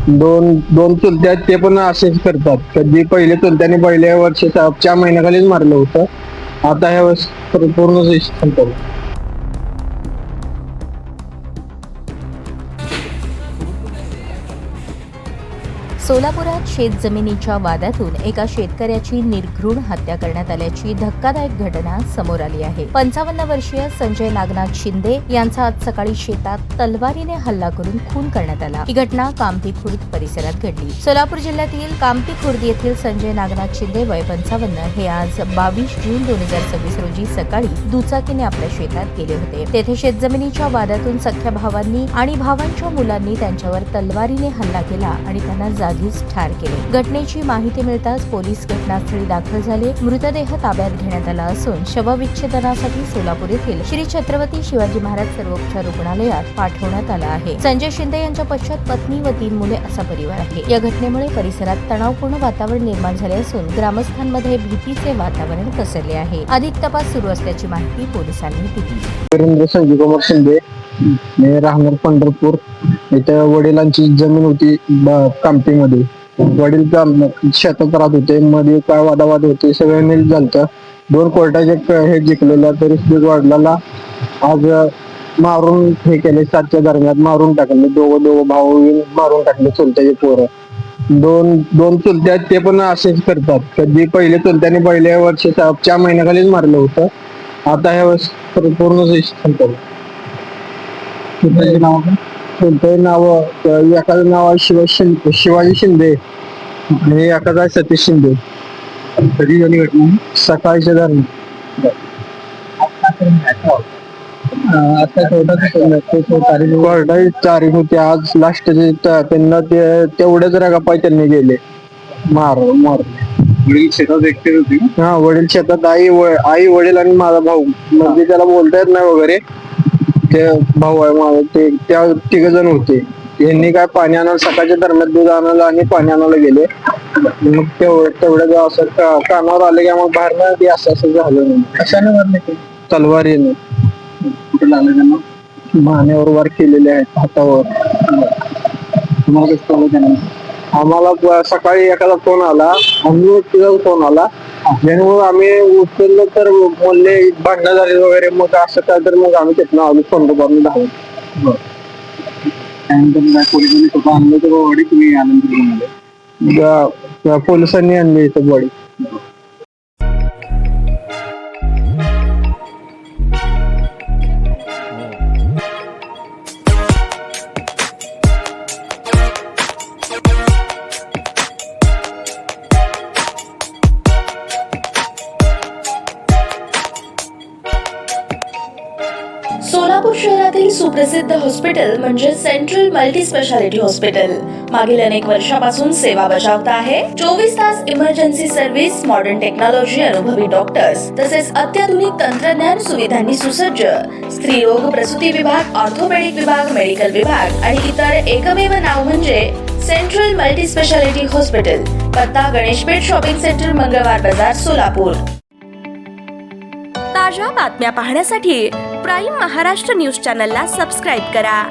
दोन दोन चुलते आहेत ते पण असेच करतात. कधी पहिले चुलत्याने पहिल्या वर्षी 4 महिन्याखालीच मारलं होतं. आता ह्या वेळेस पूर्ण संपलं. सोलापुरात शेतजमिनीच्या वादातून एका शेतकऱ्याची निर्घृण हत्या करण्यात आल्याची धक्कादायक घटना समोर आली आहे. 55 वर्षीय संजय नागनाथ शिंदे यांचा आज सकाळी शेतात तलवारीने हल्ला करून खून करण्यात आला. ही घटना कामठी खुर्द परिसरात घडली. सोलापूर जिल्ह्यातील कामठी खुर्द येथील संजय नागनाथ शिंदे वय 55 हे आज 22 जून 2026 रोजी सकाळी दुचाकीने आपल्या शेतात गेले होते. तेथे शेतजमिनीच्या वादातून सख्या भावांनी आणि भावांच्या मुलांनी त्यांच्यावर तलवारीने हल्ला केला आणि त्यांना जागीच ठार केले. घटनेची माहिती मिळताच पोलीस घटनास्थळी दाखल झाले. मृतदेह ताब्यात घेण्यात आला असून शवविच्छेदनासाठी सोलापूर येथील श्री छत्रपती शिवाजी महाराज सर्वोपचार रुग्णालयात पाठवण्यात आला आहे. संजय शिंदे यांच्या पश्चात पत्नी व 3 मुले असा परिवार आहे. या घटनेमुळे परिसरात तणावपूर्ण वातावरण निर्माण झाले असून ग्रामस्थांमध्ये भीतीचे वातावरण पसरले आहे. अधिक तपास सुरू असल्याची माहिती पोलिसांनी दिली. संजय कुमार शिंदे, मी राहणार पंढरपूर. इथे वडिलांची जमीन होती कामठीमध्ये. वडील शेतात राहत होते. मध्ये काय वादावाद होते, सगळ्यांनी झालं. 2 कोर्टाचे हे जिंकलेला तरी वडिलाला आज मारून हे केले. 7च्या दरम्यान मारून टाकले. दोघं भाऊ मारून टाकले. चुलत्याचे पोरं दोन चुलते आहेत ते पण असेच करतात. कधी पहिले चुलत्याने पहिल्या वर्षी 4 महिन्याखालीच मारलं होतं. आता ह्या वेळेस पूर्ण संपलं. कोणतंही नाव, एखादं नाव आहे शिवाजी शिंदे आणि एखादा आहे सतीश शिंदे. कधी झाली घटना? सकाळच्या दरम्यान. कोर्टाची तारीख होती आज लास्टची. त्यांना तेवढ्याच रगापाय त्यांनी गेले मारले. वडील शेतात एकटे होते. हा, वडील शेतात, आई वडील आणि माझा भाऊ. म्हणजे त्याला बोलता येत नाही वगैरे. ते भाऊ आहे माझा, ते त्या 3 जण होते. यांनी काय पाणी आणायला सकाळच्या दरम्यान दूध आणायला आणि पाणी आणायला गेले. मग तेवढ्या असं कानावर आले की मग बाहेर ते असं झालं नाही. कशाने मारले ते? तलवारीने. कुठे लागले त्यांना? मानेवर वार केलेले आहेत, हातावर. तुम्हाला कसं कळलं त्यानंतर? आम्हाला सकाळी एखादा फोन आला, फोन आला. ज्यामुळे आम्ही उचललं तर बोलले भांडणं झाली वगैरे. मग असं काय तर मग आम्ही तिथनं आलो फोन करून धावून. त्यानंतर पोलिसांनी स्वतः आणलं तर वडी तुम्ही आनंद पोलिसांनी आणली इथं बॉडी. सोलापूर शहरातील सुप्रसिद्ध हॉस्पिटल म्हणजे सेंट्रल मल्टी स्पेशालिटी हॉस्पिटल मागील अनेक वर्षापासून सेवा बजावत आहे. 24 तास इमर्जन्सी सर्व्हिस, मॉडर्न टेक्नॉलॉजी, अनुभवी डॉक्टर्स तसेच अत्याधुनिक तंत्रज्ञान सुविधांनी सुसज्ज स्त्रीरोग प्रसूती विभाग, ऑर्थोपेडिक विभाग, मेडिकल विभाग आणि इतर एकमेव नाव म्हणजे सेंट्रल मल्टी स्पेशालिटी हॉस्पिटल. पत्ता गणेशपेठ शॉपिंग सेंटर, मंगळवार बाजार, सोलापूर. ताज्या बातम्या पाहण्यासाठी प्राईम महाराष्ट्र न्यूज चॅनलला सबस्क्राईब करा.